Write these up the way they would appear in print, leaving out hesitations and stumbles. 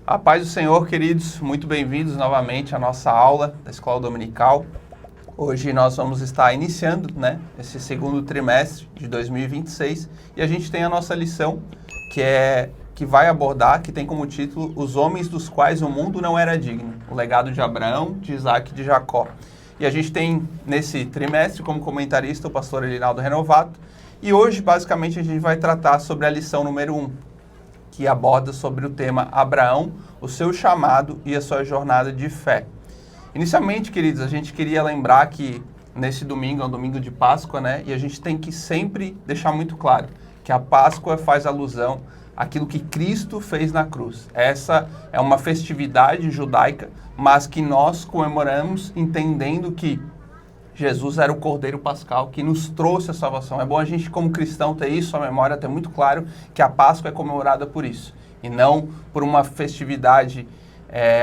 A paz do Senhor, queridos, muito bem-vindos novamente à nossa aula da Escola Dominical. Hoje nós vamos estar iniciando, esse segundo trimestre de 2026 e a gente tem a nossa lição que vai abordar, que tem como título Os Homens dos Quais o Mundo Não Era Digno, o legado de Abraão, de Isaac e de Jacó. E a gente tem nesse trimestre como comentarista o pastor Elinaldo Renovato e hoje basicamente a gente vai tratar sobre a lição número 1, que aborda sobre o tema Abraão, o seu chamado e a sua jornada de fé. Inicialmente, queridos, a gente queria lembrar que nesse domingo é um domingo de Páscoa, e a gente tem que sempre deixar muito claro que a Páscoa faz alusão àquilo que Cristo fez na cruz. Essa é uma festividade judaica, mas que nós comemoramos entendendo que Jesus era o Cordeiro Pascal que nos trouxe a salvação. É bom a gente, como cristão, ter isso à memória, ter muito claro que a Páscoa é comemorada por isso. E não por uma festividade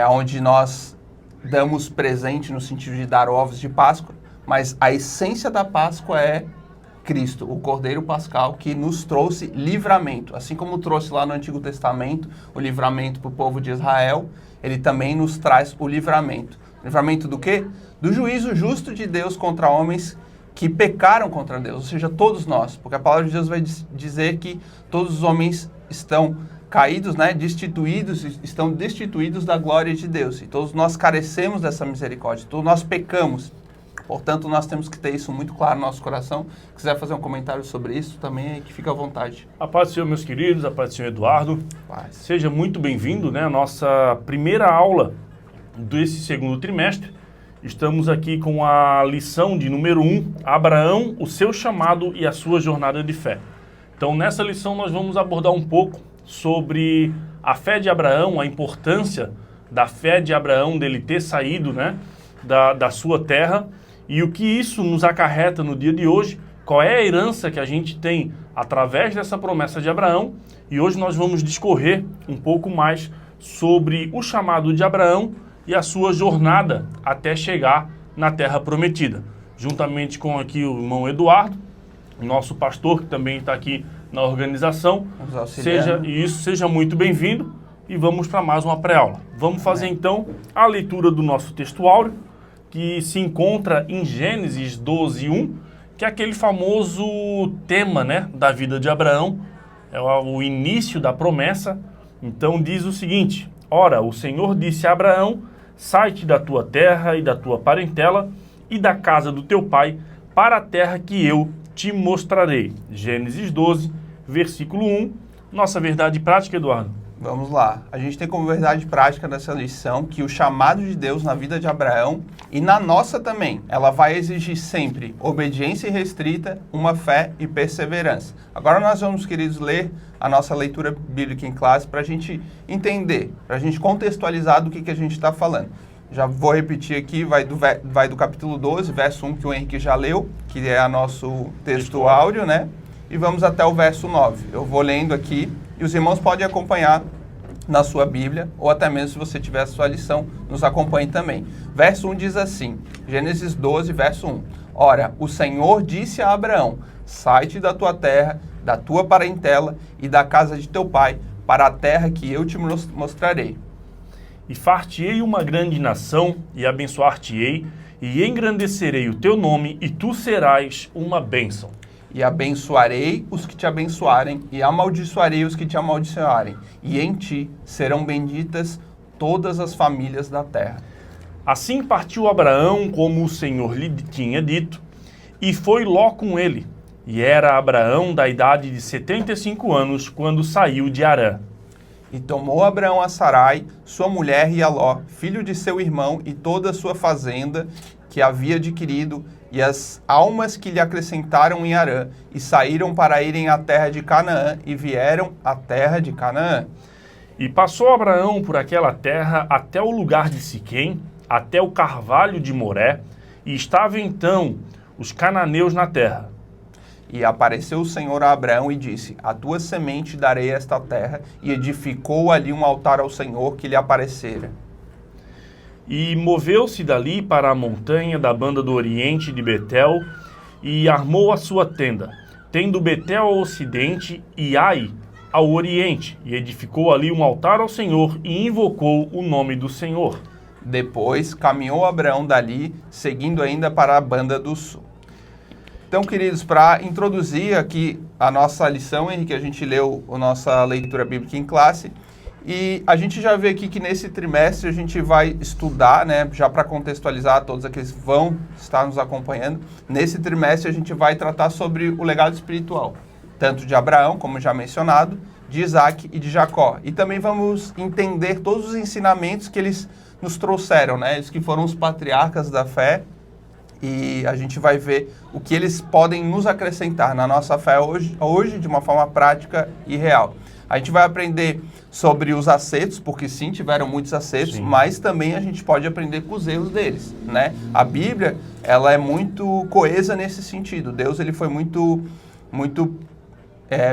onde nós damos presente no sentido de dar ovos de Páscoa, mas a essência da Páscoa é Cristo, o Cordeiro Pascal, que nos trouxe livramento. Assim como trouxe lá no Antigo Testamento o livramento para o povo de Israel, ele também nos traz o livramento. Livramento do quê? Do juízo justo de Deus contra homens que pecaram contra Deus, ou seja, todos nós. Porque a palavra de Deus vai dizer que todos os homens estão caídos, estão destituídos da glória de Deus. E todos nós carecemos dessa misericórdia, todos nós pecamos. Portanto, nós temos que ter isso muito claro no nosso coração. Se quiser fazer um comentário sobre isso, também que fica à vontade. A paz do Senhor, meus queridos, a paz do Senhor Eduardo. Paz. Seja muito bem-vindo, à nossa primeira aula desse segundo trimestre. Estamos aqui com a lição de número 1, Abraão, o seu chamado e a sua jornada de fé. Então, nessa lição, nós vamos abordar um pouco sobre a fé de Abraão, a importância da fé de Abraão, dele ter saído da sua terra, e o que isso nos acarreta no dia de hoje, qual é a herança que a gente tem através dessa promessa de Abraão, e hoje nós vamos discorrer um pouco mais sobre o chamado de Abraão e a sua jornada até chegar na Terra Prometida. Juntamente com aqui o irmão Eduardo, nosso pastor, que também está aqui na organização. Seja muito bem-vindo e vamos para mais uma pré-aula. Vamos fazer então a leitura do nosso texto áureo, que se encontra em Gênesis 12:1, que é aquele famoso tema da vida de Abraão, é o início da promessa. Então diz o seguinte: Ora, o Senhor disse a Abraão: sai-te da tua terra e da tua parentela e da casa do teu pai para a terra que eu te mostrarei. Gênesis 12, versículo 1. Nossa verdade prática, Eduardo. Vamos lá. A gente tem como verdade prática dessa lição que o chamado de Deus na vida de Abraão e na nossa também, ela vai exigir sempre obediência irrestrita, uma fé e perseverança. Agora nós vamos, queridos, ler a nossa leitura bíblica em classe para a gente entender, para a gente contextualizar do que a gente está falando. Já vou repetir aqui, vai do capítulo 12, verso 1, que o Henrique já leu, que é o nosso texto áureo, e vamos até o verso 9. Eu vou lendo aqui e os irmãos podem acompanhar na sua Bíblia, ou até mesmo se você tiver a sua lição, nos acompanhe também. Verso 1 diz assim, Gênesis 12, verso 1. Ora, o Senhor disse a Abraão: sai-te da tua terra, da tua parentela e da casa de teu pai, para a terra que eu te mostrarei. E far-te-ei uma grande nação, e abençoar-te-ei, e engrandecerei o teu nome, e tu serás uma bênção. E abençoarei os que te abençoarem, e amaldiçoarei os que te amaldiçoarem, e em ti serão benditas todas as famílias da terra. Assim partiu Abraão, como o Senhor lhe tinha dito, e foi Ló com ele. E era Abraão da idade de 75 anos, quando saiu de Harã. E tomou Abraão a Sarai, sua mulher, e a Ló, filho de seu irmão, e toda a sua fazenda que havia adquirido, e as almas que lhe acrescentaram em Harã, e saíram para irem à terra de Canaã, e vieram à terra de Canaã. E passou Abraão por aquela terra até o lugar de Siquém, até o carvalho de Moré, e estavam então os cananeus na terra. E apareceu o Senhor a Abraão e disse: a tua semente darei esta terra, e edificou ali um altar ao Senhor que lhe aparecera. E moveu-se dali para a montanha da banda do oriente de Betel, e armou a sua tenda, tendo Betel ao ocidente e Ai ao oriente e edificou ali um altar ao Senhor e invocou o nome do Senhor. Depois caminhou Abraão dali, seguindo ainda para a banda do sul. Então, queridos, para introduzir aqui a nossa lição, Henrique, a gente leu a nossa leitura bíblica em classe, e a gente já vê aqui que nesse trimestre a gente vai estudar, né, já para contextualizar todos aqueles que vão estar nos acompanhando, nesse trimestre a gente vai tratar sobre o legado espiritual, tanto de Abraão, como já mencionado, de Isaac e de Jacó. E também vamos entender todos os ensinamentos que eles nos trouxeram, né, eles que foram os patriarcas da fé, e a gente vai ver o que eles podem nos acrescentar na nossa fé hoje de uma forma prática e real. A gente vai aprender sobre os acertos, porque sim, tiveram muitos acertos, sim, mas também a gente pode aprender com os erros deles, né? A Bíblia, ela é muito coesa nesse sentido. Deus, ele foi muito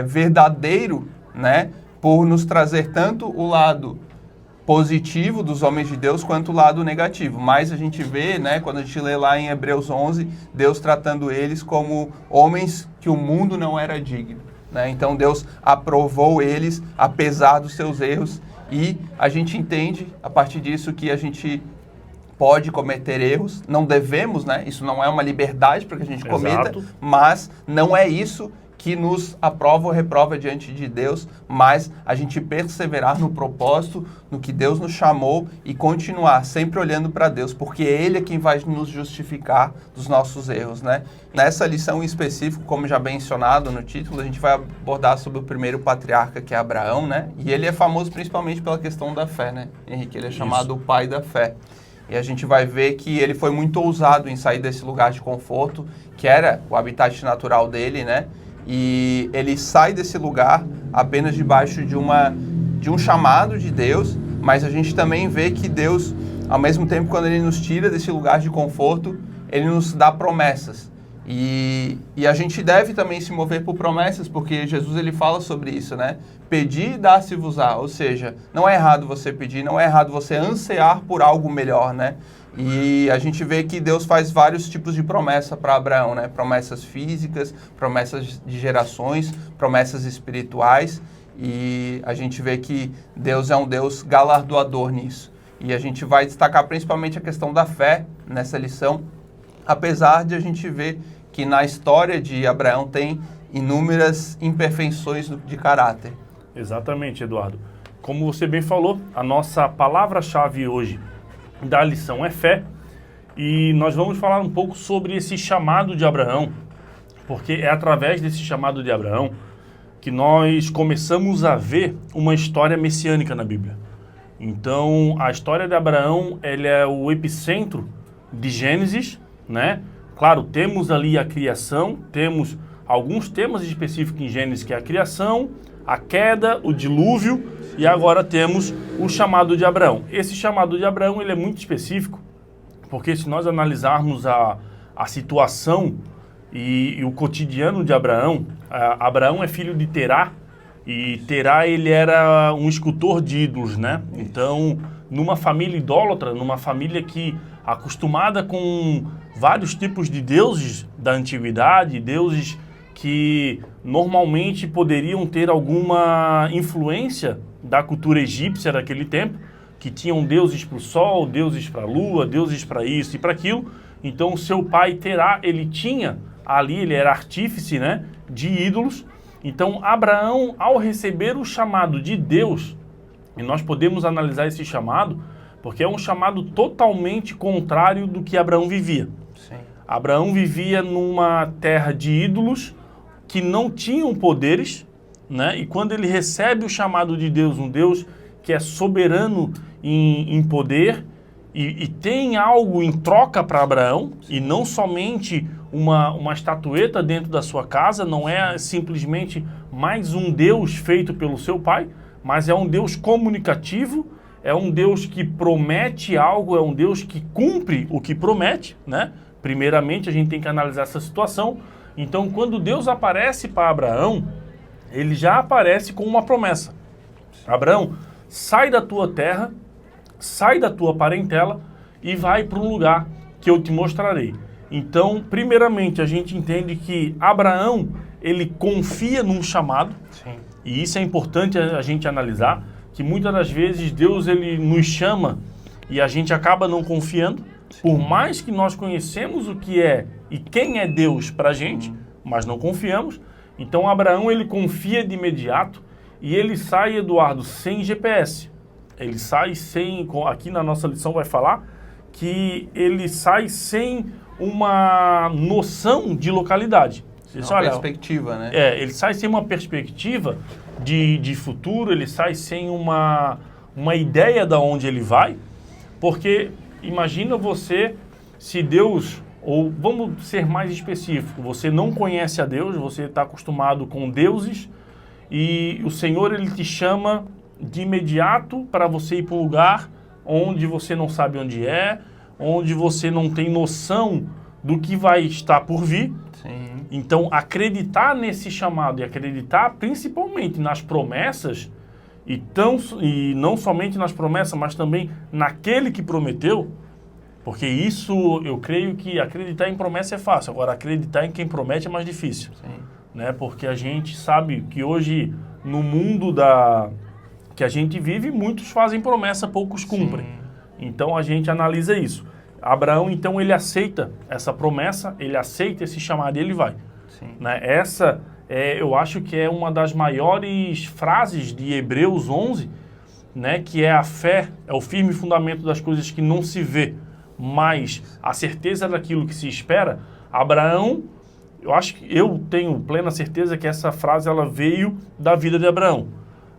verdadeiro, né? Por nos trazer tanto o lado positivo dos homens de Deus quanto o lado negativo. Mas a gente vê, né, quando a gente lê lá em Hebreus 11, Deus tratando eles como homens que o mundo não era digno, né? Então Deus aprovou eles apesar dos seus erros, e a gente entende a partir disso que a gente pode cometer erros, não devemos, né? Isso não é uma liberdade para que a gente cometa, exato, mas não é isso que nos aprova ou reprova diante de Deus, mas a gente perseverar no propósito, no que Deus nos chamou e continuar sempre olhando para Deus, porque Ele é quem vai nos justificar dos nossos erros, né? Nessa lição em específico, como já mencionado no título, a gente vai abordar sobre o primeiro patriarca, que é Abraão, né? E ele é famoso principalmente pela questão da fé, né, Henrique? Ele é chamado o pai da fé. E a gente vai ver que ele foi muito ousado em sair desse lugar de conforto, que era o habitat natural dele, né? E ele sai desse lugar apenas debaixo de um chamado de Deus, mas a gente também vê que Deus, ao mesmo tempo, quando Ele nos tira desse lugar de conforto, Ele nos dá promessas. E a gente deve também se mover por promessas, porque Jesus, ele fala sobre isso, né? Pedir e dar-se-vos-á, ou seja, não é errado você pedir, não é errado você ansiar por algo melhor, né? E a gente vê que Deus faz vários tipos de promessa para Abraão, né? Promessas físicas, promessas de gerações, promessas espirituais. E a gente vê que Deus é um Deus galardoador nisso. E a gente vai destacar principalmente a questão da fé nessa lição, apesar de a gente ver que na história de Abraão tem inúmeras imperfeições de caráter. Exatamente, Eduardo. Como você bem falou, a nossa palavra-chave hoje da lição é fé, e nós vamos falar um pouco sobre esse chamado de Abraão, porque é através desse chamado de Abraão que nós começamos a ver uma história messiânica na Bíblia. Então, a história de Abraão, ele é o epicentro de Gênesis, né? Claro, temos ali a criação, temos alguns temas específicos em Gênesis, que é a criação, a queda, o dilúvio, e agora temos o chamado de Abraão. Esse chamado de Abraão, ele é muito específico, porque se nós analisarmos a situação e o cotidiano de Abraão, Abraão é filho de Terá, e Terá, ele era um escultor de ídolos, né? Então, numa família idólatra, numa família que acostumada com vários tipos de deuses da antiguidade, deuses que normalmente poderiam ter alguma influência da cultura egípcia daquele tempo, que tinham deuses para o sol, deuses para a lua, deuses para isso e para aquilo. Então, seu pai Terá, ele tinha ali, ele era artífice, né, de ídolos. Então, Abraão, ao receber o chamado de Deus, e nós podemos analisar esse chamado, porque é um chamado totalmente contrário do que Abraão vivia. Sim. Abraão vivia numa terra de ídolos que não tinham poderes, né? E quando ele recebe o chamado de Deus, um Deus que é soberano em poder e tem algo em troca para Abraão, sim, e não somente uma estatueta dentro da sua casa, não é simplesmente mais um Deus feito pelo seu pai, mas é um Deus comunicativo, é um Deus que promete algo, é um Deus que cumpre o que promete, né? Primeiramente, a gente tem que analisar essa situação. Então, quando Deus aparece para Abraão, ele já aparece com uma promessa. Abraão, sai da tua terra, sai da tua parentela e vai para um lugar que eu te mostrarei. Então, primeiramente, a gente entende que Abraão, ele confia num chamado. Sim. E isso é importante a gente analisar, que muitas das vezes Deus ele nos chama e a gente acaba não confiando, por mais que nós conhecemos o que é e quem é Deus para a gente, mas não confiamos. Então Abraão ele confia de imediato e ele sai, Eduardo, sem GPS. Ele sai sem, aqui na nossa lição vai falar, que ele sai sem uma noção de localidade. Uma perspectiva, né? Ele sai sem uma perspectiva de futuro, ele sai sem uma ideia de onde ele vai, porque imagina você, se Deus, ou vamos ser mais específico, você não conhece a Deus, você está acostumado com deuses, e o Senhor ele te chama de imediato para você ir para um lugar onde você não sabe onde é, onde você não tem noção do que vai estar por vir. Sim. Então, acreditar nesse chamado e acreditar principalmente nas promessas, e não somente nas promessas, mas também naquele que prometeu, porque isso, eu creio que acreditar em promessa é fácil, agora acreditar em quem promete é mais difícil. Sim. Né? Porque a gente sabe que hoje, no mundo que a gente vive, muitos fazem promessa, poucos cumprem. Sim. Então, a gente analisa isso. Abraão, então, ele aceita essa promessa, ele aceita esse chamado e ele vai. Sim. Né? Essa, eu acho que é uma das maiores frases de Hebreus 11, né? Que é a fé, é o firme fundamento das coisas que não se vê, mas a certeza daquilo que se espera. Abraão, eu tenho plena certeza que essa frase ela veio da vida de Abraão.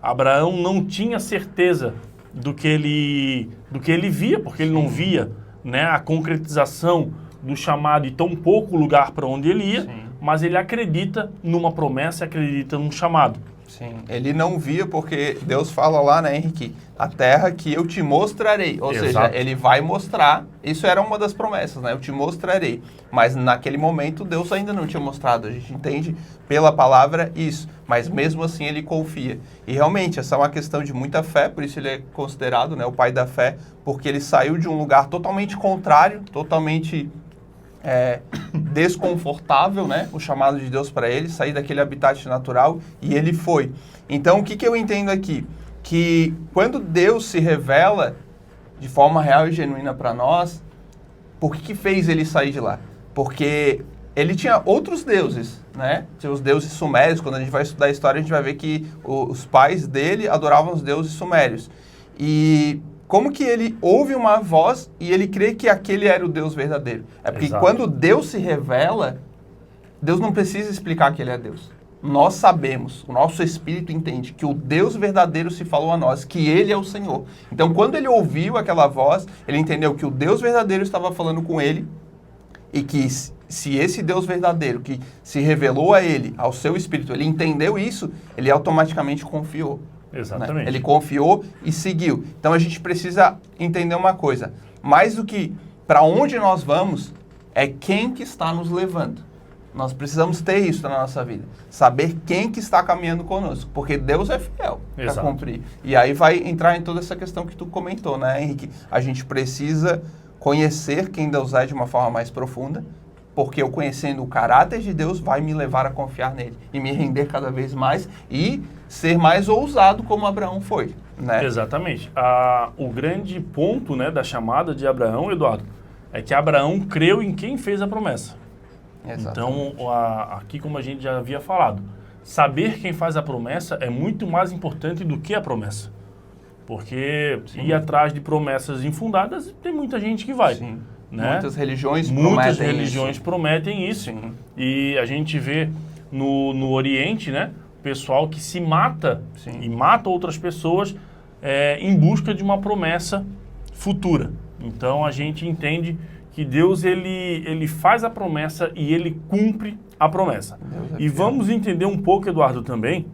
Abraão não tinha certeza do que ele via, porque ele não via, né, a concretização do chamado e tão pouco lugar para onde ele ia, Sim. mas ele acredita numa promessa, acredita num chamado. Sim, ele não via porque Deus fala lá, né, Henrique? A terra que eu te mostrarei. Ou Exato. seja, ele vai mostrar. Isso era uma das promessas, né? Eu te mostrarei. Mas naquele momento Deus ainda não tinha mostrado. A gente entende pela palavra isso. Mas mesmo assim ele confia. E realmente essa é uma questão de muita fé, por isso ele é considerado, né, o pai da fé, porque ele saiu de um lugar totalmente contrário, totalmente desconfortável, né? O chamado de Deus para ele, sair daquele habitat natural, e ele foi. Então, o que eu entendo aqui? Que quando Deus se revela de forma real e genuína para nós, por que fez ele sair de lá? Porque ele tinha outros deuses, né? Tinha os deuses sumérios. Quando a gente vai estudar a história, a gente vai ver que os pais dele adoravam os deuses sumérios. E como que ele ouve uma voz e ele crê que aquele era o Deus verdadeiro? É porque Exato. Quando Deus se revela, Deus não precisa explicar que ele é Deus. Nós sabemos, o nosso espírito entende que o Deus verdadeiro se falou a nós, que ele é o Senhor. Então, quando ele ouviu aquela voz, ele entendeu que o Deus verdadeiro estava falando com ele e que se esse Deus verdadeiro que se revelou a ele, ao seu espírito, ele entendeu isso, ele automaticamente confiou. Exatamente. Né? Ele confiou e seguiu. Então a gente precisa entender uma coisa. Mais do que para onde nós vamos, é quem que está nos levando. Nós precisamos ter isso na nossa vida. Saber quem que está caminhando conosco. Porque Deus é fiel para cumprir. E aí vai entrar em toda essa questão que tu comentou, né, Henrique? A gente precisa conhecer quem Deus é de uma forma mais profunda, porque eu conhecendo o caráter de Deus vai me levar a confiar nele e me render cada vez mais e ser mais ousado como Abraão foi, né? Exatamente. O grande ponto, né, da chamada de Abraão, Eduardo, é que Abraão creu em quem fez a promessa. Exatamente. Então, aqui como a gente já havia falado, saber quem faz a promessa é muito mais importante do que a promessa. Porque ir atrás de promessas infundadas, tem muita gente que vai. Sim. Né? Muitas religiões prometem isso. Sim. E a gente vê no Oriente, né, pessoal que se mata Sim. e mata outras pessoas em busca de uma promessa futura. Então a gente entende que Deus ele faz a promessa e ele cumpre a promessa. E vamos entender um pouco, Eduardo, também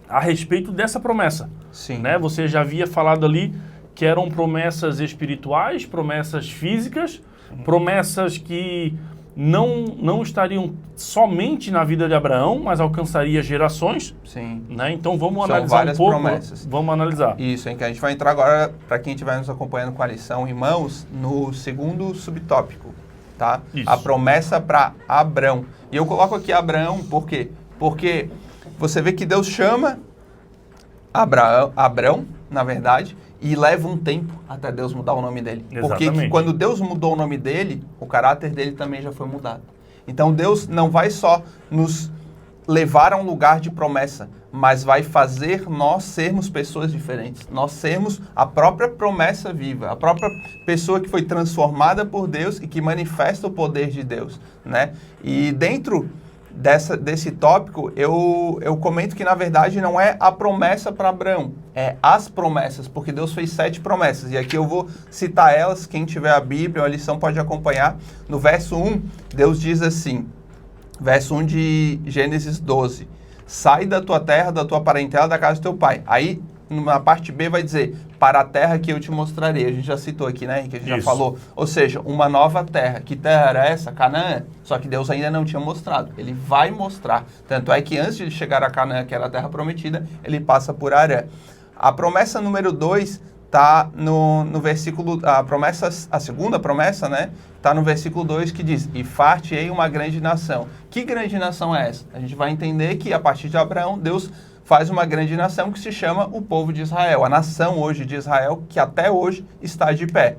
a respeito dessa promessa. Sim. Né? Você já havia falado ali que eram promessas espirituais, promessas físicas, promessas que não estariam somente na vida de Abraão, mas alcançaria gerações. Sim. Né? Então vamos São analisar várias um pouco. promessas. Vamos analisar. Isso, hein, que a gente vai entrar agora, para quem estiver nos acompanhando com a lição, irmãos, no segundo subtópico, tá? Isso. A promessa para Abrão. E eu coloco aqui Abraão, por quê? Porque você vê que Deus chama Abrão, na verdade, e leva um tempo até Deus mudar o nome dele. Exatamente. Porque quando Deus mudou o nome dele, o caráter dele também já foi mudado. Então Deus não vai só nos levar a um lugar de promessa, mas vai fazer nós sermos pessoas diferentes. Nós sermos a própria promessa viva, a própria pessoa que foi transformada por Deus e que manifesta o poder de Deus, né? E dentro desse tópico, eu comento que, na verdade, não é a promessa para Abraão, é as promessas, porque Deus fez 7 promessas. E aqui eu vou citar elas, quem tiver a Bíblia ou a lição pode acompanhar. No verso 1, Deus diz assim, verso 1 de Gênesis 12, sai da tua terra, da tua parentela, da casa do teu pai. Aí, na parte B vai dizer, para a terra que eu te mostrarei. A gente já citou aqui, né, que a gente já falou. Ou seja, uma nova terra. Que terra era essa? Canaã. Só que Deus ainda não tinha mostrado. Ele vai mostrar. Tanto é que antes de chegar a Canaã, que era a terra prometida, ele passa por Harã. A promessa número 2 está no versículo... A segunda promessa, né? Está no versículo 2 que diz, e far-te-ei uma grande nação. Que grande nação é essa? A gente vai entender que a partir de Abraão, Deus faz uma grande nação que se chama o povo de Israel, a nação hoje de Israel, que até hoje está de pé.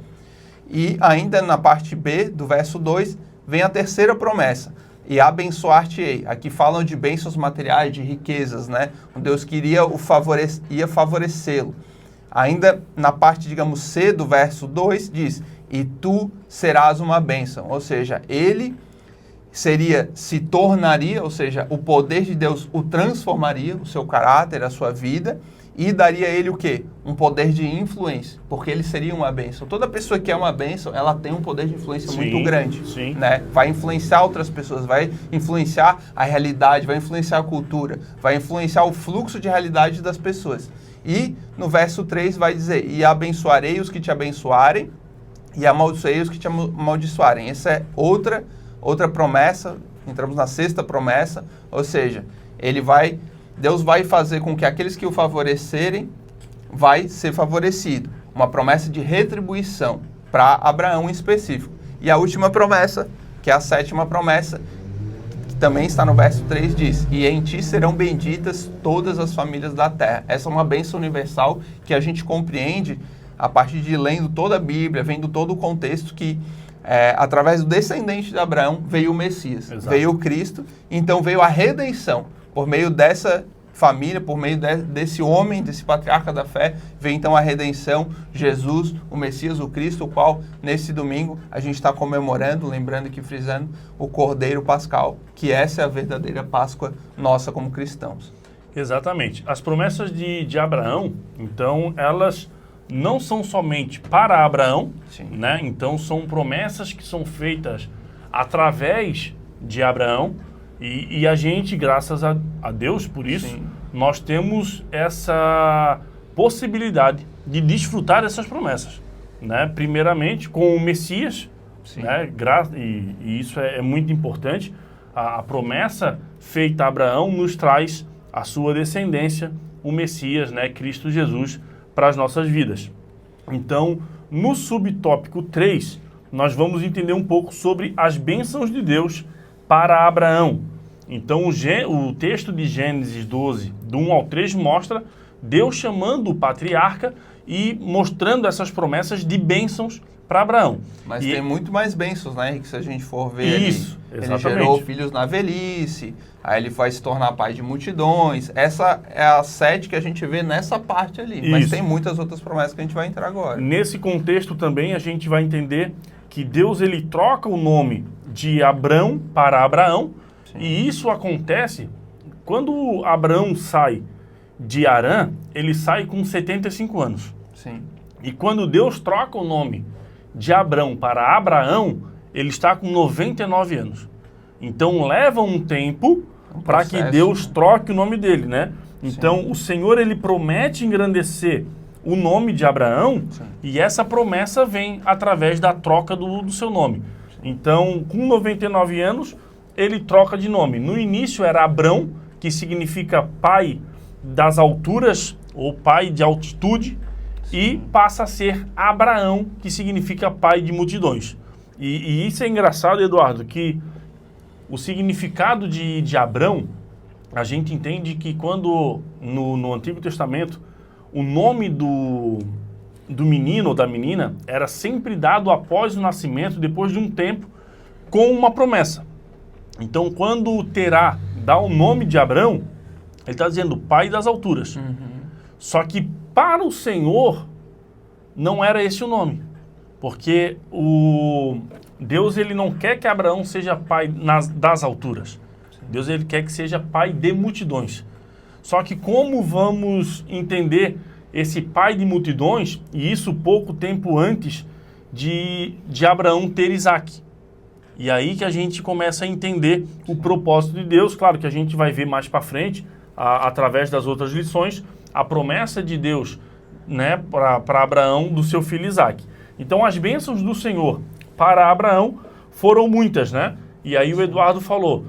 E ainda na parte B do verso 2, vem a terceira promessa, e abençoar-te-ei. Aqui falam de bênçãos materiais, de riquezas, né? O Deus que ia favorecê-lo. Ainda na parte, digamos, C do verso 2, diz, e tu serás uma bênção. Ou seja, ele se tornaria, ou seja, o poder de Deus o transformaria, o seu caráter, a sua vida, e daria a ele o quê? Um poder de influência, porque ele seria uma bênção. Toda pessoa que é uma bênção, ela tem um poder de influência muito grande, né? Vai influenciar outras pessoas, vai influenciar a realidade, vai influenciar a cultura, vai influenciar o fluxo de realidade das pessoas. E no verso 3 vai dizer, e abençoarei os que te abençoarem, e amaldiçoarei os que te amaldiçoarem. Essa é outra promessa, entramos na sexta promessa, ou seja, Deus vai fazer com que aqueles que o favorecerem vai ser favorecido. Uma promessa de retribuição para Abraão em específico. E a última promessa, que é a sétima promessa, que também está no verso 3, diz, e em ti serão benditas todas as famílias da terra. Essa é uma bênção universal que a gente compreende a partir de lendo toda a Bíblia, vendo todo o contexto que através do descendente de Abraão veio o Messias, veio o Cristo, então veio a redenção. Por meio dessa família, por meio desse homem, desse patriarca da fé, veio então a redenção, Jesus, o Messias, o Cristo, o qual nesse domingo a gente está comemorando, lembrando e frisando o Cordeiro Pascal, que essa é a verdadeira Páscoa nossa como cristãos. Exatamente. As promessas de Abraão, então, elas não são somente para Abraão, né? Então são promessas que são feitas através de Abraão e a gente, graças a Deus por isso, nós temos essa possibilidade de desfrutar dessas promessas, né? Primeiramente com o Messias, né? E isso é muito importante. A promessa feita a Abraão nos traz a sua descendência, o Messias, né? Cristo Jesus, para as nossas vidas. Então, no subtópico 3, nós vamos entender um pouco sobre as bênçãos de Deus para Abraão. Então, o texto de Gênesis 12, do 1 ao 3, mostra Deus chamando o patriarca e mostrando essas promessas de bênçãos para Abraão. Mas tem muito mais bênçãos, né, Henrique? Se a gente for ver isso, ali, ele gerou filhos na velhice, aí ele vai se tornar pai de multidões. Essa é a 7 que a gente vê nessa parte ali. Mas tem muitas outras promessas que a gente vai entrar agora. Nesse contexto também a gente vai entender que Deus ele troca o nome de Abrão para Abraão. E isso acontece quando Abraão sai de Harã, ele sai com 75 anos. E quando Deus troca o nome de Abrão para Abraão, ele está com 99 anos. Então leva um tempo para que Deus troque o nome dele, né? Então o Senhor ele promete engrandecer o nome de Abraão e essa promessa vem através da troca do seu nome. Então, com 99 anos, ele troca de nome. No início era Abrão, que significa pai das alturas ou pai de altitude, e passa a ser Abraão, que significa pai de multidões. E isso é engraçado, Eduardo, que o significado de Abrão a gente entende que quando no Antigo Testamento o nome do menino ou da menina era sempre dado após o nascimento, depois de um tempo, com uma promessa. Então, quando Terá dá o nome de Abrão, ele está dizendo pai das alturas. Só que para o Senhor não era esse o nome, porque Deus ele não quer que Abraão seja pai das alturas. Deus ele quer que seja pai de multidões. Só que como vamos entender esse pai de multidões, e isso pouco tempo antes de Abraão ter Isaac? E aí que a gente começa a entender o propósito de Deus. Claro que a gente vai ver mais para frente, através das outras lições, a promessa de Deus, né, para Abraão do seu filho Isaac. Então as bênçãos do Senhor para Abraão foram muitas, né? E aí o Eduardo falou,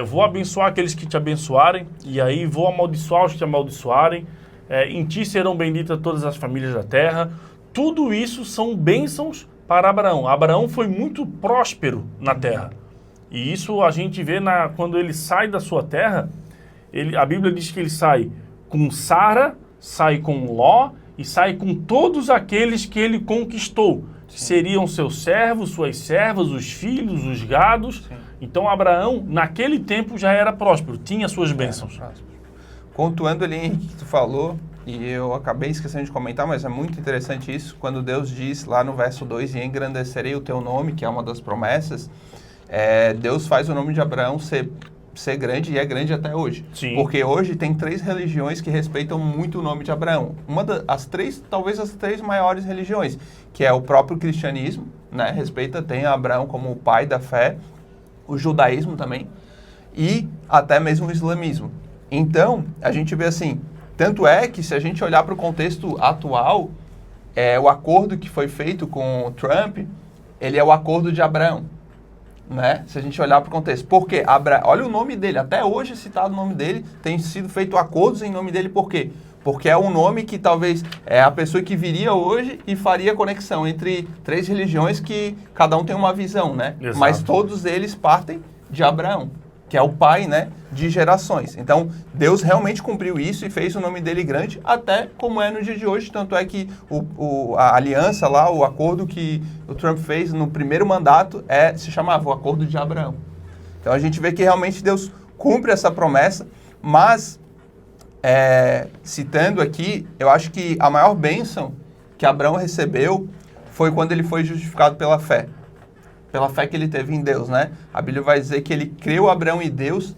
vou abençoar aqueles que te abençoarem, e aí vou amaldiçoar os que te amaldiçoarem, em ti serão benditas todas as famílias da terra. Tudo isso são bênçãos para Abraão. Abraão foi muito próspero na terra. E isso a gente vê quando ele sai da sua terra, a Bíblia diz que ele sai com Sara, sai com Ló e sai com todos aqueles que ele conquistou. Seriam seus servos, suas servas, os filhos, os gados. Sim. Então Abraão, naquele tempo, já era próspero, tinha suas bênçãos. Pontuando ali, Henrique, que tu falou, e eu acabei esquecendo de comentar, mas é muito interessante isso, quando Deus diz lá no verso 2, e engrandecerei o teu nome, que é uma das promessas, Deus faz o nome de Abraão ser grande, e é grande até hoje. Sim. Porque hoje tem 3 religiões que respeitam muito o nome de Abraão. Talvez as 3 maiores religiões, que é o próprio cristianismo, né? Tem Abraão como o pai da fé, o judaísmo também, e até mesmo o islamismo. Então, a gente vê assim, tanto é que se a gente olhar para o contexto atual, o acordo que foi feito com o Trump, ele é o acordo de Abraão. Né? Se a gente olhar para o contexto. Porque olha o nome dele, até hoje é citado o nome dele, tem sido feito acordos em nome dele, por quê? Porque é um nome que talvez é a pessoa que viria hoje e faria conexão entre 3 religiões que cada um tem uma visão, né? Exato. Mas todos eles partem de Abraão, que é o pai, né, de gerações. Então, Deus realmente cumpriu isso e fez o nome dele grande, até como é no dia de hoje. Tanto é que a aliança lá, o acordo que o Trump fez no primeiro mandato, se chamava o Acordo de Abraão. Então, a gente vê que realmente Deus cumpre essa promessa, mas, citando aqui, eu acho que a maior bênção que Abraão recebeu foi quando ele foi justificado pela fé que ele teve em Deus, né? A Bíblia vai dizer que ele creu Abraão em Deus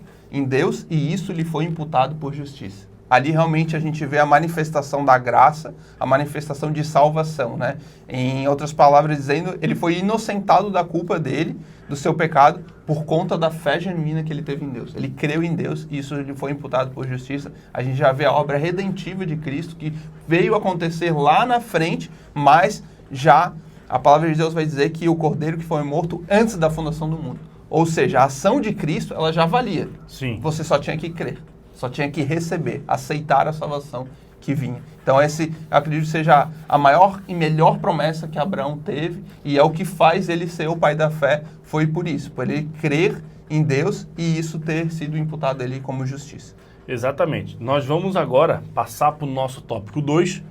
e isso lhe foi imputado por justiça. Ali realmente a gente vê a manifestação da graça, a manifestação de salvação, né? Em outras palavras dizendo, ele foi inocentado da culpa dele, do seu pecado, por conta da fé genuína que ele teve em Deus. Ele creu em Deus e isso lhe foi imputado por justiça. A gente já vê a obra redentiva de Cristo que veio acontecer lá na frente, mas já a palavra de Deus vai dizer que o cordeiro que foi morto antes da fundação do mundo. Ou seja, a ação de Cristo, ela já valia. Sim. Você só tinha que crer, só tinha que receber, aceitar a salvação que vinha. Então eu acredito que seja a maior e melhor promessa que Abraão teve, e é o que faz ele ser o pai da fé, foi por isso, por ele crer em Deus e isso ter sido imputado a ele como justiça. Exatamente. Nós vamos agora passar para o nosso tópico 2,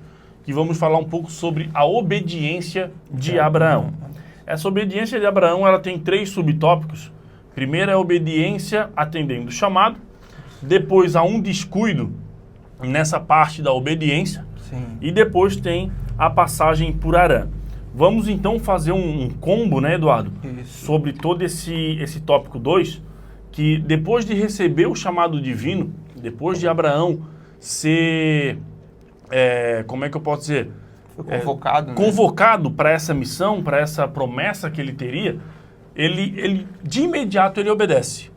que vamos falar um pouco sobre a obediência de Abraão. Essa obediência de Abraão, ela tem 3 subtópicos. Primeiro é a obediência atendendo o chamado. Depois há um descuido nessa parte da obediência. Sim. E depois tem a passagem por Harã. Vamos então fazer um combo, né, Eduardo? Isso. Sobre todo esse tópico 2, que depois de receber o chamado divino, depois de Abraão ser... como é que eu posso dizer? Foi convocado, né? Convocado para essa missão, para essa promessa que ele teria, ele de imediato ele obedece.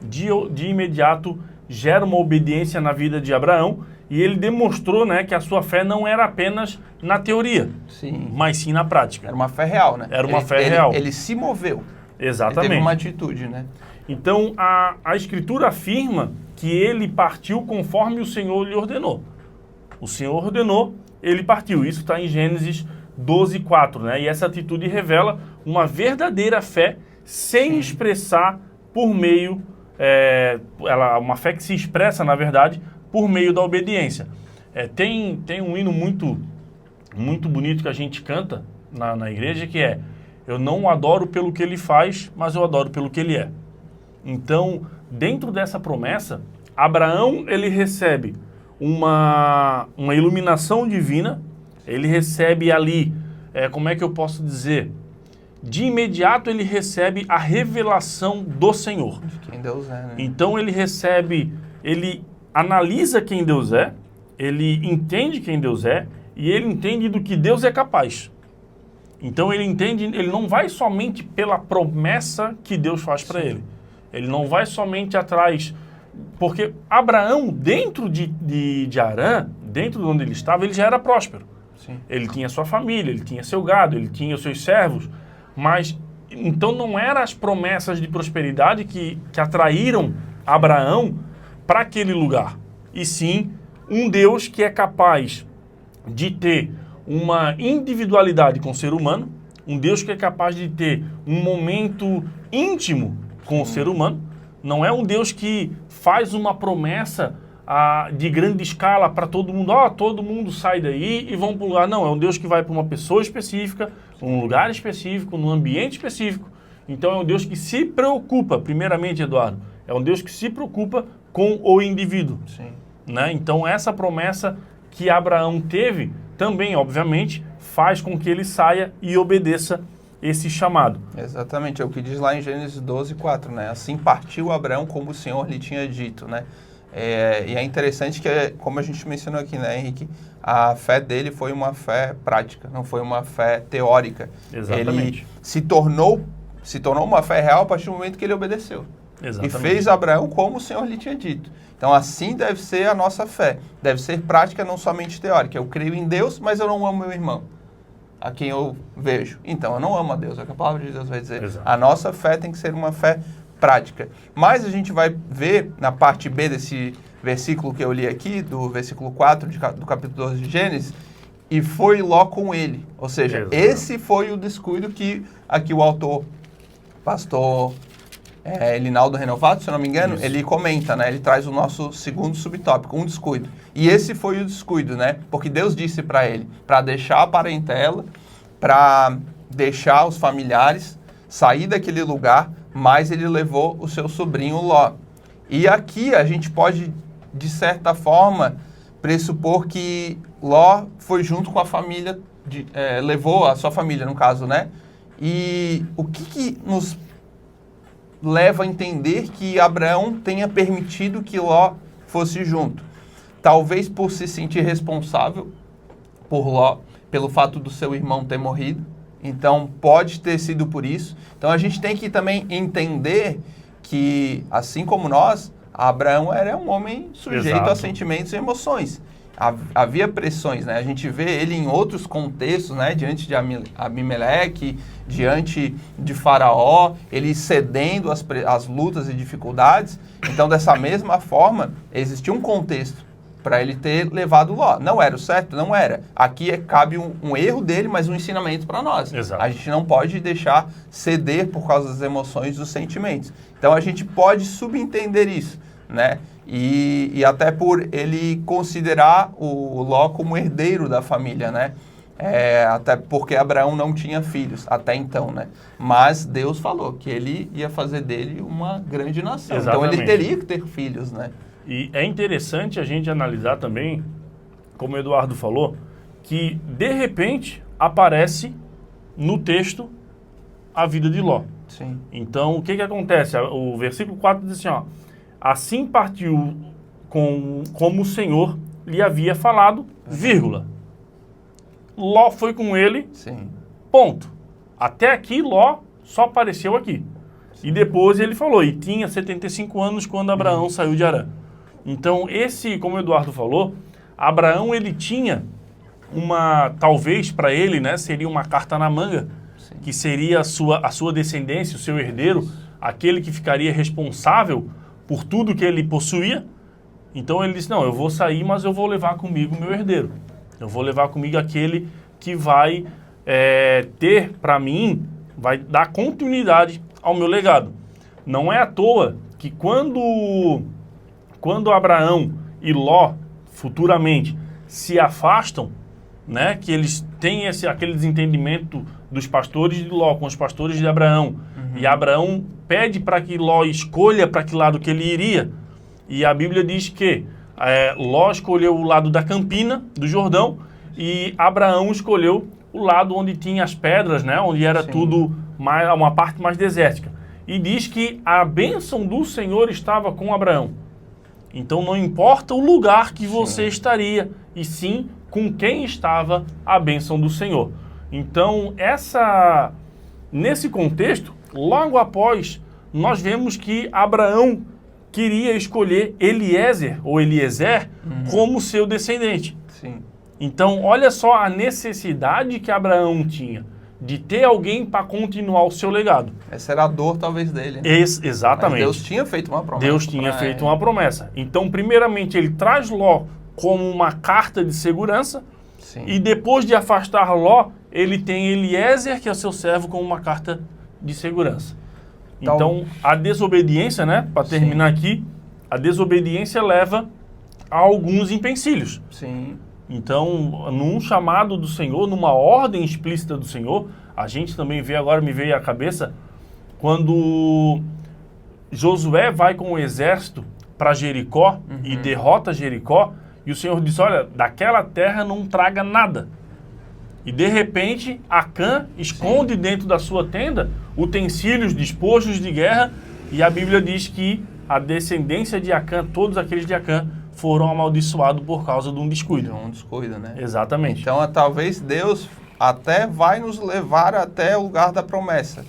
De imediato gera uma obediência na vida de Abraão e ele demonstrou, né, que a sua fé não era apenas na teoria, Sim. mas sim na prática. Era uma fé real, né? Era uma fé real. Ele se moveu. Exatamente. Ele teve uma atitude, né? Então a Escritura afirma que ele partiu conforme o Senhor lhe ordenou. O Senhor ordenou, ele partiu. Isso está em Gênesis 12:4, né? E essa atitude revela uma verdadeira fé sem expressar por meio uma fé que se expressa, na verdade, por meio da obediência. Tem um hino muito bonito que a gente canta na igreja, que é: eu não o adoro pelo que ele faz, mas eu adoro pelo que ele é. Então, dentro dessa promessa, Abraão, ele recebe uma iluminação divina, ele recebe ali, como é que eu posso dizer? De imediato ele recebe a revelação do Senhor. De quem Deus é, né? Então ele analisa quem Deus é, ele entende quem Deus é, e ele entende do que Deus é capaz. Então ele não vai somente pela promessa que Deus faz para ele. Ele não vai somente atrás, porque Abraão, dentro de Harã, dentro de onde ele estava, ele já era próspero. Sim. Ele tinha sua família, ele tinha seu gado, ele tinha os seus servos, mas então não eram as promessas de prosperidade que atraíram Abraão para aquele lugar, e sim um Deus que é capaz de ter uma individualidade com o ser humano, um Deus que é capaz de ter um momento íntimo com o ser humano. Não é um Deus que faz uma promessa de grande escala para todo mundo. Todo mundo sai daí e vão para um lugar. Não, é um Deus que vai para uma pessoa específica, um lugar específico, num ambiente específico. Então é um Deus que se preocupa, primeiramente, Eduardo, é um Deus que se preocupa com o indivíduo. Sim. Né? Então essa promessa que Abraão teve também, obviamente, faz com que ele saia e obedeça esse chamado. Exatamente, é o que diz lá em Gênesis 12:4, né? Assim partiu Abraão como o Senhor lhe tinha dito, né? E é interessante que, como a gente mencionou aqui, né, Henrique, a fé dele foi uma fé prática, não foi uma fé teórica. Exatamente. Ele se tornou uma fé real a partir do momento que ele obedeceu. Exatamente. E fez Abraão como o Senhor lhe tinha dito. Então, assim deve ser a nossa fé. Deve ser prática, não somente teórica. Eu creio em Deus, mas eu não amo meu irmão, a quem eu vejo. Então, eu não amo a Deus, é o que a palavra de Deus vai dizer. Exato. A nossa fé tem que ser uma fé prática. Mas a gente vai ver na parte B desse versículo que eu li aqui, do versículo 4 do capítulo 12 de Gênesis, e foi Ló com ele. Ou seja, Exato. esse foi o descuido que aqui o autor, pastor Linaldo Renovato, se eu não me engano, Isso. ele comenta, né? Ele traz o nosso segundo subtópico, um descuido. E esse foi o descuido, né? Porque Deus disse para ele, para deixar a parentela, para deixar os familiares, sair daquele lugar, mas ele levou o seu sobrinho Ló. E aqui a gente pode, de certa forma, pressupor que Ló foi junto com a família, levou a sua família, no caso, né? E o que nos leva a entender que Abraão tenha permitido que Ló fosse junto? Talvez por se sentir responsável por Ló, pelo fato do seu irmão ter morrido. Então, pode ter sido por isso. Então, a gente tem que também entender que, assim como nós, Abraão era um homem sujeito Exato. a sentimentos e emoções. Havia pressões, né? A gente vê ele em outros contextos, né? Diante de Abimeleque, diante de Faraó, ele cedendo às lutas e dificuldades. Então, dessa mesma forma, existia um contexto para ele ter levado Ló. Não era o certo? Não era. Aqui cabe um erro dele, mas um ensinamento para nós. Exato. A gente não pode deixar ceder por causa das emoções e dos sentimentos. Então, a gente pode subentender isso, né? E até por ele considerar o Ló como herdeiro da família, né? Até porque Abraão não tinha filhos até então, né? Mas Deus falou que ele ia fazer dele uma grande nação. Exatamente. Então ele teria que ter filhos, né? E é interessante a gente analisar também, como o Eduardo falou, que de repente aparece no texto a vida de Ló. Sim. Então o que acontece? O versículo 4 diz assim, ó: assim partiu como o Senhor lhe havia falado, vírgula. Ló foi com ele, Sim. ponto. Até aqui, Ló só apareceu aqui. E depois ele falou, e tinha 75 anos quando Abraão saiu de Harã. Então, como o Eduardo falou, Abraão, ele tinha talvez para ele, né, seria uma carta na manga, Sim. que seria a sua descendência, o seu herdeiro, aquele que ficaria responsável por tudo que ele possuía. Então ele disse, não, eu vou sair, mas eu vou levar comigo o meu herdeiro. Eu vou levar comigo aquele que vai ter para mim, vai dar continuidade ao meu legado. Não é à toa que quando Abraão e Ló, futuramente, se afastam, né, que eles têm aquele desentendimento dos pastores de Ló com os pastores de Abraão, e Abraão pede para que Ló escolha para que lado que ele iria, e a Bíblia diz que Ló escolheu o lado da campina, do Jordão, e Abraão escolheu o lado onde tinha as pedras, né, onde era tudo uma parte mais desértica. E diz que a bênção do Senhor estava com Abraão. Então não importa o lugar que você estaria, e sim com quem estava a bênção do Senhor. Então, nesse contexto, logo após, nós vemos que Abraão queria escolher Eliezer, ou Eliezer, como seu descendente. Sim. Então, olha só a necessidade que Abraão tinha de ter alguém para continuar o seu legado. Essa era a dor, talvez, dele. Né? Exatamente. Mas Deus tinha feito uma promessa. Deus tinha feito uma promessa. Então, primeiramente, ele traz Ló como uma carta de segurança. Sim. E depois de afastar Ló, ele tem Eliezer, que é seu servo, como uma carta de segurança. Então, a desobediência, né? Para terminar aqui, a desobediência leva a alguns empecilhos. Sim. Então, num chamado do Senhor, numa ordem explícita do Senhor, a gente também vê, agora me veio à cabeça, quando Josué vai com o exército para Jericó e derrota Jericó, e o Senhor diz, olha, daquela terra não traga nada. E de repente, Acã esconde dentro da sua tenda utensílios, despojos de guerra, e a Bíblia diz que a descendência de Acã, todos aqueles de Acã, foram amaldiçoados por causa de um descuido. Um descuido, né? Exatamente. Então, talvez Deus até vai nos levar até o lugar da promessa.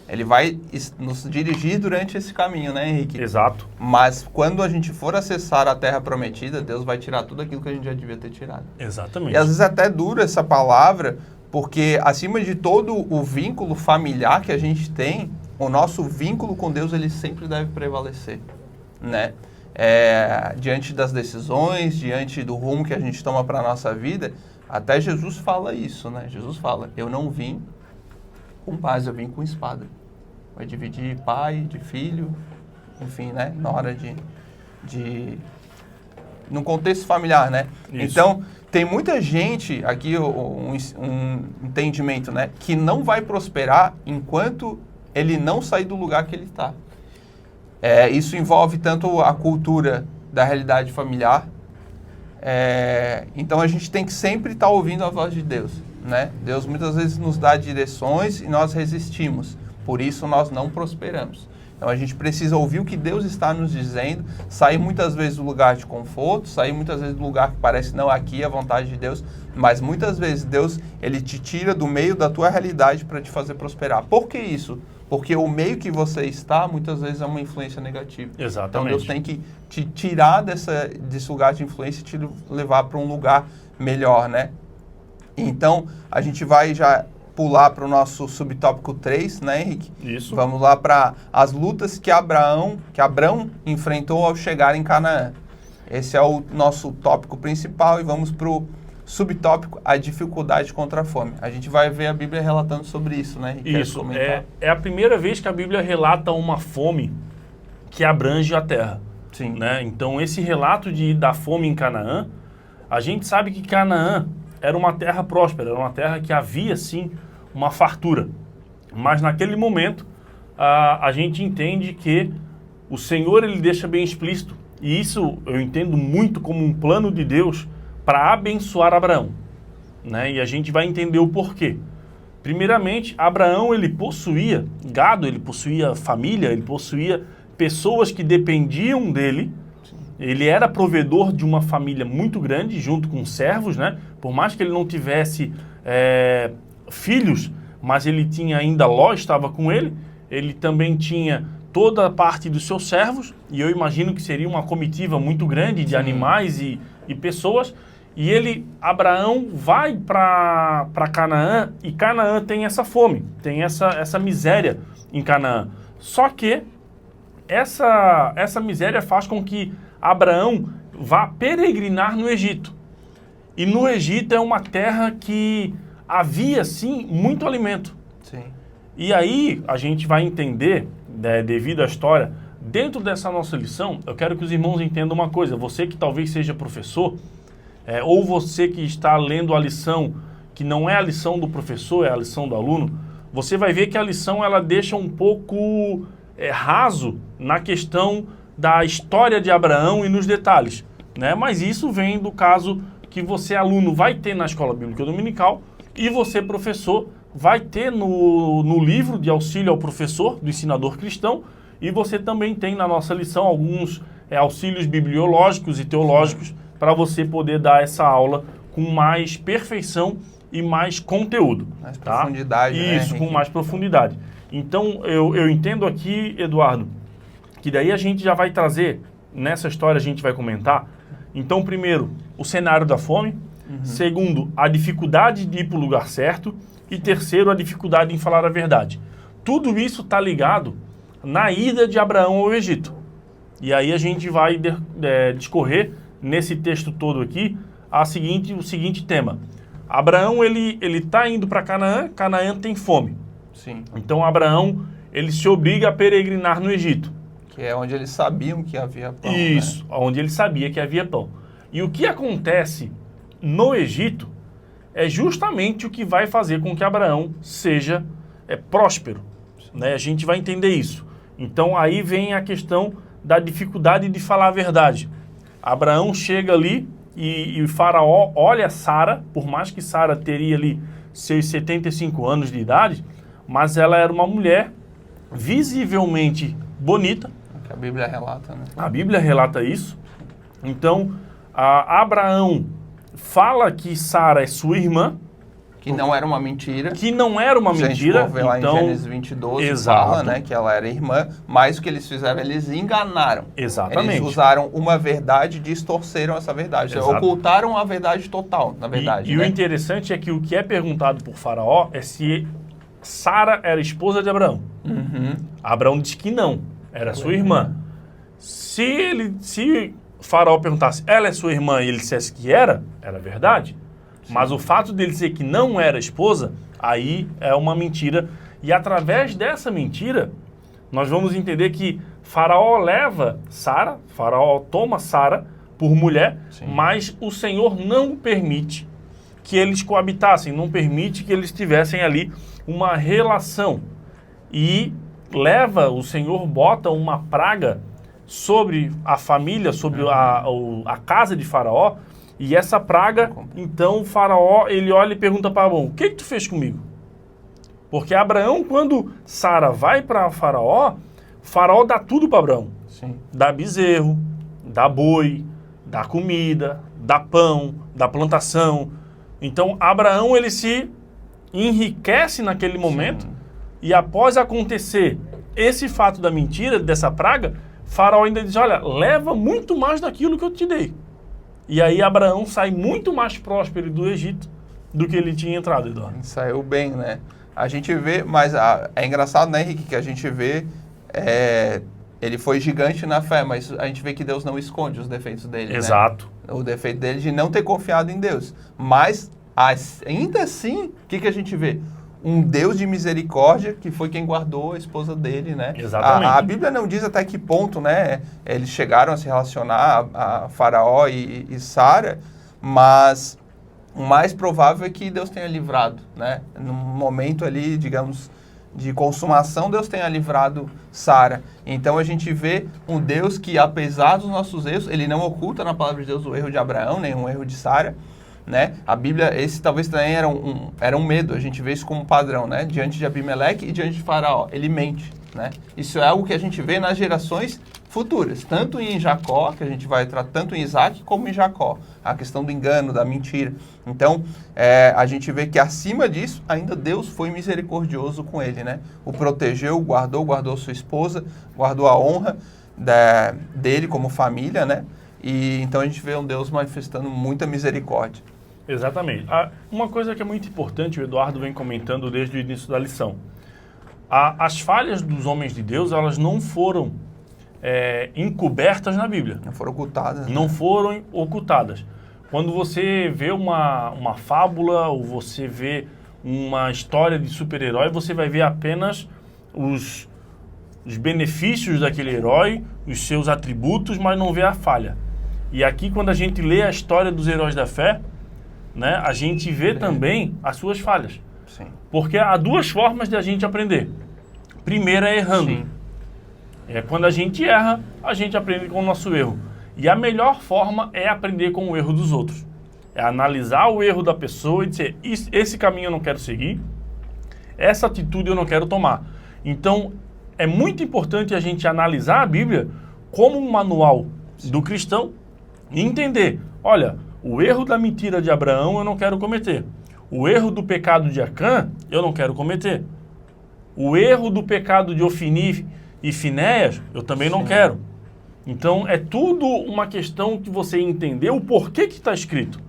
Ele vai nos dirigir durante esse caminho, né, Henrique? Exato. Mas quando a gente for acessar a terra prometida, Deus vai tirar tudo aquilo que a gente já devia ter tirado. Exatamente. E às vezes até dura essa palavra, porque acima de todo o vínculo familiar que a gente tem, o nosso vínculo com Deus, ele sempre deve prevalecer, né? Diante das decisões, diante do rumo que a gente toma para a nossa vida, até Jesus fala isso, né? Jesus fala, eu não vim com paz, eu vim com espada. Vai dividir pai de filho, enfim, né? Na hora num contexto familiar, né? Isso. Então, tem muita gente, aqui um entendimento, né? Que não vai prosperar enquanto ele não sair do lugar que ele está. Isso envolve tanto a cultura da realidade familiar. Então, a gente tem que sempre estar ouvindo a voz de Deus, né? Deus muitas vezes nos dá direções e nós resistimos. Por isso, nós não prosperamos. Então, a gente precisa ouvir o que Deus está nos dizendo, sair muitas vezes do lugar de conforto, sair muitas vezes do lugar que parece, não, aqui é a vontade de Deus, mas muitas vezes Deus, ele te tira do meio da tua realidade para te fazer prosperar. Por que isso? Porque o meio que você está, muitas vezes, é uma influência negativa. Exatamente. Então, Deus tem que te tirar desse lugar de influência e te levar para um lugar melhor, né? Então, a gente vai já pular para o nosso subtópico 3, né, Henrique? Isso. Vamos lá para as lutas que Abraão enfrentou ao chegar em Canaã. Esse é o nosso tópico principal e vamos para o subtópico, a dificuldade contra a fome. A gente vai ver a Bíblia relatando sobre isso, né, Henrique? Isso, é a primeira vez que a Bíblia relata uma fome que abrange a terra. Sim. Né? Então, esse relato da fome em Canaã, a gente sabe que Canaã era uma terra próspera, era uma terra que havia, sim, uma fartura. Mas naquele momento, a gente entende que o Senhor, ele deixa bem explícito, e isso eu entendo muito como um plano de Deus para abençoar Abraão, né? E a gente vai entender o porquê. Primeiramente, Abraão, ele possuía gado, ele possuía família, ele possuía pessoas que dependiam dele. Ele era provedor de uma família muito grande, junto com servos, né? Por mais que ele não tivesse filhos, mas ele tinha ainda Ló, estava com ele. Ele também tinha toda a parte dos seus servos, e eu imagino que seria uma comitiva muito grande de animais e pessoas. E Abraão vai para Canaã, e Canaã tem essa fome, tem essa miséria em Canaã. Só que essa miséria faz com que Abraão vá peregrinar no Egito. E no Egito é uma terra que havia, sim, muito alimento. Sim. E aí a gente vai entender, devido à história Dentro dessa nossa lição, eu quero que os irmãos entendam uma coisa. Você que talvez seja professor, ou você que está lendo a lição, que não é a lição do professor, é a lição do aluno, você vai ver que a lição ela deixa um pouco raso na questão da história de Abraão e nos detalhes, né? Mas isso vem do caso que você, aluno, vai ter na Escola Bíblica Dominical e você, professor, vai ter no livro de auxílio ao professor, do ensinador cristão, e você também tem na nossa lição alguns auxílios bibliológicos e teológicos para você poder dar essa aula com mais perfeição e mais conteúdo. Mais profundidade, né, Isso, com mais profundidade. Então, eu entendo aqui, Eduardo, que daí a gente já vai trazer, nessa história a gente vai comentar, então, primeiro, o cenário da fome, segundo, a dificuldade de ir para o lugar certo, e terceiro, a dificuldade em falar a verdade. Tudo isso está ligado na ida de Abraão ao Egito. E aí a gente vai discorrer nesse texto todo aqui o seguinte tema. Abraão, ele está indo para Canaã, Canaã tem fome. Sim. Então Abraão, ele se obriga a peregrinar no Egito. Que é onde eles sabiam que havia pão. Isso, né? Onde ele sabia que havia pão. E o que acontece no Egito é justamente o que vai fazer com que Abraão seja próspero. Né? A gente vai entender isso. Então aí vem a questão da dificuldade de falar a verdade. Abraão chega ali e o faraó olha Sara, por mais que Sara teria ali seus 75 anos de idade, mas ela era uma mulher visivelmente bonita. Que a Bíblia relata, né? A Bíblia relata isso. Então, Abraão fala que Sara é sua irmã. Que não era uma mentira. Que não era uma mentira. Se a gente for ver lá em Gênesis 20:12, fala, né, que ela era irmã, mas o que eles fizeram, eles enganaram. Exatamente. Eles usaram uma verdade e distorceram essa verdade. Exato. Ocultaram a verdade total, na verdade. E né? o interessante é que o que é perguntado por Faraó é se Sara era esposa de Abraão. Abraão diz que não, era sua irmã. Se Faraó perguntasse, ela é sua irmã, e ele dissesse que era verdade. Sim. Mas o fato dele dizer que não era esposa, aí é uma mentira. E através dessa mentira, nós vamos entender que Faraó leva Sara, Faraó toma Sara por mulher, sim, mas o Senhor não permite que eles coabitassem, não permite que eles tivessem ali uma relação. E o Senhor bota uma praga sobre a família, sobre a casa de Faraó, e essa praga, então o Faraó, ele olha e pergunta para Abraão, o que tu fez comigo? Porque Abraão, quando Sara vai para Faraó dá tudo para Abraão. Sim. Dá bezerro, dá boi, dá comida, dá pão, dá plantação. Então Abraão, ele se enriquece naquele momento. Sim. E após acontecer esse fato da mentira, dessa praga, Faraó ainda diz, olha, leva muito mais daquilo que eu te dei. E aí Abraão sai muito mais próspero do Egito do que ele tinha entrado, Eduardo. Saiu bem, né? A gente vê, mas é engraçado, né, Henrique, que a gente vê, ele foi gigante na fé, mas a gente vê que Deus não esconde os defeitos dele. Exato. Né? O defeito dele de não ter confiado em Deus. Mas, ainda assim, o que a gente vê? Um Deus de misericórdia, que foi quem guardou a esposa dele, né? Exatamente. A Bíblia não diz até que ponto, né, eles chegaram a se relacionar, a Faraó e Sara, mas o mais provável é que Deus tenha livrado, né? Num momento ali, digamos, de consumação, Deus tenha livrado Sara. Então a gente vê um Deus que, apesar dos nossos erros, ele não oculta na palavra de Deus o erro de Abraão, nem um erro de Sara. Né? A Bíblia, esse talvez também era um medo, a gente vê isso como padrão, né? Diante de Abimeleque e diante de Faraó, ele mente, né? Isso é algo que a gente vê nas gerações futuras, tanto em Jacó, que a gente vai tratar tanto em Isaac como em Jacó, a questão do engano, da mentira. Então, a gente vê que acima disso, ainda Deus foi misericordioso com ele, né? O protegeu, guardou sua esposa, guardou a honra dele como família, né? E então a gente vê um Deus manifestando muita misericórdia. Exatamente. Uma coisa que é muito importante, o Eduardo vem comentando desde o início da lição. As falhas dos homens de Deus, elas não foram encobertas na Bíblia. Não foram ocultadas. Não foram ocultadas. Quando você vê uma fábula ou você vê uma história de super-herói, você vai ver apenas os benefícios daquele herói, os seus atributos, mas não vê a falha. E aqui, quando a gente lê a história dos heróis da fé, né, a gente vê também as suas falhas. Sim. Porque há duas formas de a gente aprender. Primeira é errando. Sim. Quando a gente erra, a gente aprende com o nosso erro. E a melhor forma é aprender com o erro dos outros. É analisar o erro da pessoa e dizer, esse caminho eu não quero seguir, essa atitude eu não quero tomar. Então, é muito importante a gente analisar a Bíblia como um manual do cristão e entender, olha, o erro da mentira de Abraão eu não quero cometer. O erro do pecado de Acã eu não quero cometer. O erro do pecado de Ofni e Finéias eu também não quero. Então, é tudo uma questão que você entender o porquê que está escrito.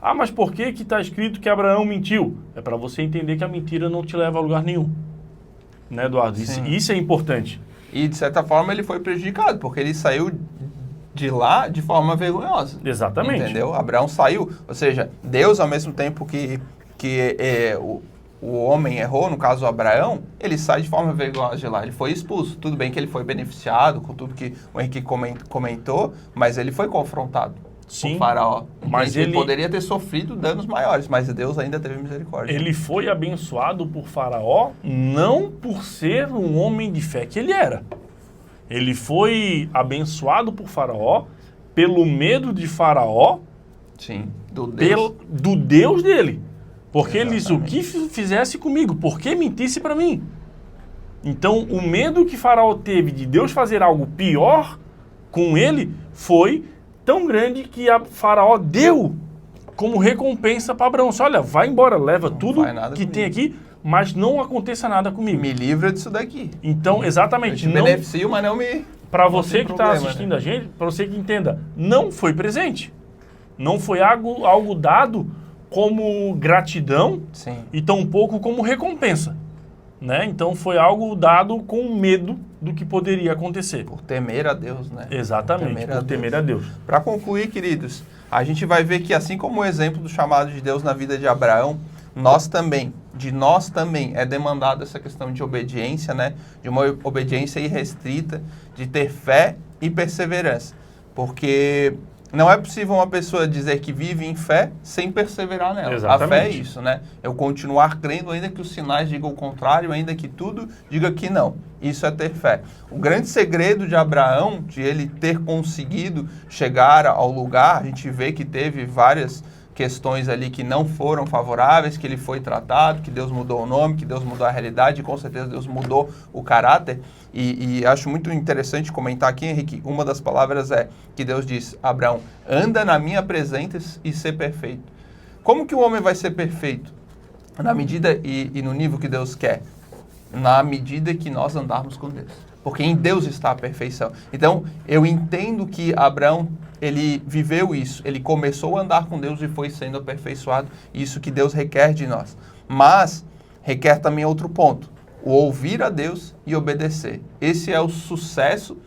Ah, mas por que está escrito que Abraão mentiu? É para você entender que a mentira não te leva a lugar nenhum. Né, Eduardo? Isso é importante. E, de certa forma, ele foi prejudicado, porque ele saiu de lá de forma vergonhosa. Exatamente. Entendeu? Abraão saiu, ou seja, Deus, ao mesmo tempo que o homem errou, no caso Abraão, ele sai de forma vergonhosa de lá, ele foi expulso. Tudo bem que ele foi beneficiado com tudo que o Henrique comentou, mas ele foi confrontado por Faraó. Mas ele poderia ter sofrido danos maiores, mas Deus ainda teve misericórdia. Ele foi abençoado por Faraó não por ser um homem de fé que ele era. Ele foi abençoado por Faraó pelo medo de Faraó, sim, do Deus dele. Porque exatamente. Ele disse, o que fizesse comigo? Por que mentisse para mim? Então, o medo que Faraó teve de Deus fazer algo pior com ele foi tão grande que Faraó deu como recompensa para Abraão. Olha, vai embora, leva tudo que tem aqui, mas não aconteça nada comigo. Me livra disso daqui. Então, exatamente. Eu te beneficio, mas não me... Para você que está assistindo a gente, para você que entenda, não foi presente. Não foi algo dado como gratidão. Sim. E tampouco como recompensa. Né? Então foi algo dado com medo do que poderia acontecer. Por temer a Deus, né? Exatamente, por temer a Deus. Para concluir, queridos, a gente vai ver que assim como o exemplo do chamado de Deus na vida de Abraão, de nós também é demandado essa questão de obediência, né? De uma obediência irrestrita, de ter fé e perseverança. Porque não é possível uma pessoa dizer que vive em fé sem perseverar nela. Exatamente. A fé é isso, né? Eu continuar crendo, ainda que os sinais digam o contrário, ainda que tudo diga que não. Isso é ter fé. O grande segredo de Abraão, de ele ter conseguido chegar ao lugar, a gente vê que teve várias questões ali que não foram favoráveis, que ele foi tratado, que Deus mudou o nome, que Deus mudou a realidade, e com certeza Deus mudou o caráter. E acho muito interessante comentar aqui, Henrique, uma das palavras é que Deus diz, Abraão, anda na minha presença e ser perfeito. Como que o homem vai ser perfeito? Na medida e no nível que Deus quer. Na medida que nós andarmos com Deus. Porque em Deus está a perfeição. Então, eu entendo que Abraão, ele viveu isso. Ele começou a andar com Deus e foi sendo aperfeiçoado. Isso que Deus requer de nós. Mas, requer também outro ponto. O ouvir a Deus e obedecer. Esse é o sucesso.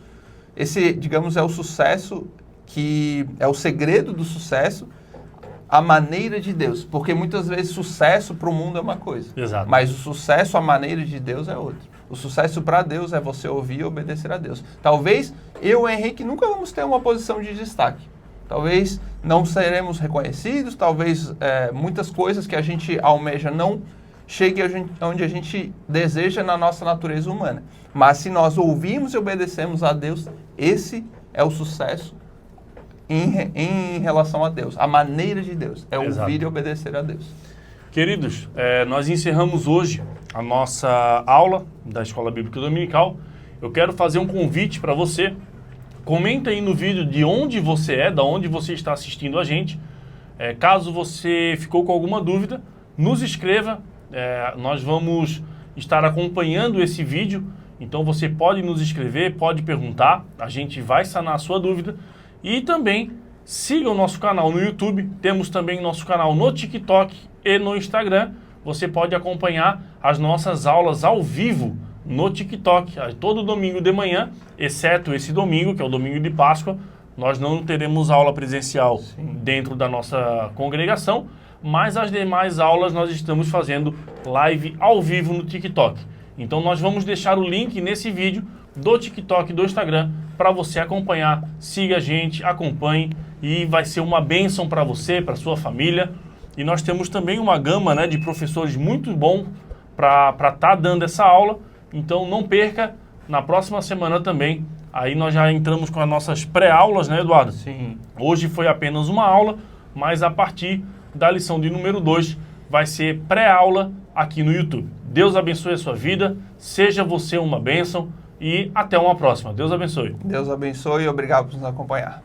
Esse, digamos, é o sucesso que é o segredo do sucesso, a maneira de Deus. Porque muitas vezes sucesso para o mundo é uma coisa. Exato. Mas o sucesso, a maneira de Deus é outra. O sucesso para Deus é você ouvir e obedecer a Deus. Talvez eu e Henrique nunca vamos ter uma posição de destaque. Talvez não seremos reconhecidos, talvez muitas coisas que a gente almeja não chegue onde a gente deseja na nossa natureza humana. Mas se nós ouvirmos e obedecemos a Deus, esse é o sucesso em relação a Deus. A maneira de Deus é ouvir e obedecer a Deus. Queridos, nós encerramos hoje a nossa aula da Escola Bíblica Dominical. Eu quero fazer um convite para você. Comenta aí no vídeo de onde você é, da onde você está assistindo a gente. Caso você ficou com alguma dúvida, nos escreva. Nós vamos estar acompanhando esse vídeo. Então você pode nos escrever, pode perguntar. A gente vai sanar a sua dúvida. E também siga o nosso canal no YouTube. Temos também nosso canal no TikTok e no Instagram. Você pode acompanhar as nossas aulas ao vivo no TikTok, todo domingo de manhã, exceto esse domingo, que é o domingo de Páscoa. Nós não teremos aula presencial dentro da nossa congregação, mas as demais aulas nós estamos fazendo live ao vivo no TikTok. Então nós vamos deixar o link nesse vídeo do TikTok, do Instagram, para você acompanhar. Siga a gente, acompanhe e vai ser uma bênção para você, para sua família. E nós temos também uma gama, né, de professores muito bom para estar dando essa aula. Então não perca, na próxima semana também. Aí nós já entramos com as nossas pré-aulas, né, Eduardo? Sim. Hoje foi apenas uma aula, mas a partir da lição de número 2 vai ser pré-aula aqui no YouTube. Deus abençoe a sua vida, seja você uma bênção e até uma próxima. Deus abençoe. Deus abençoe e obrigado por nos acompanhar.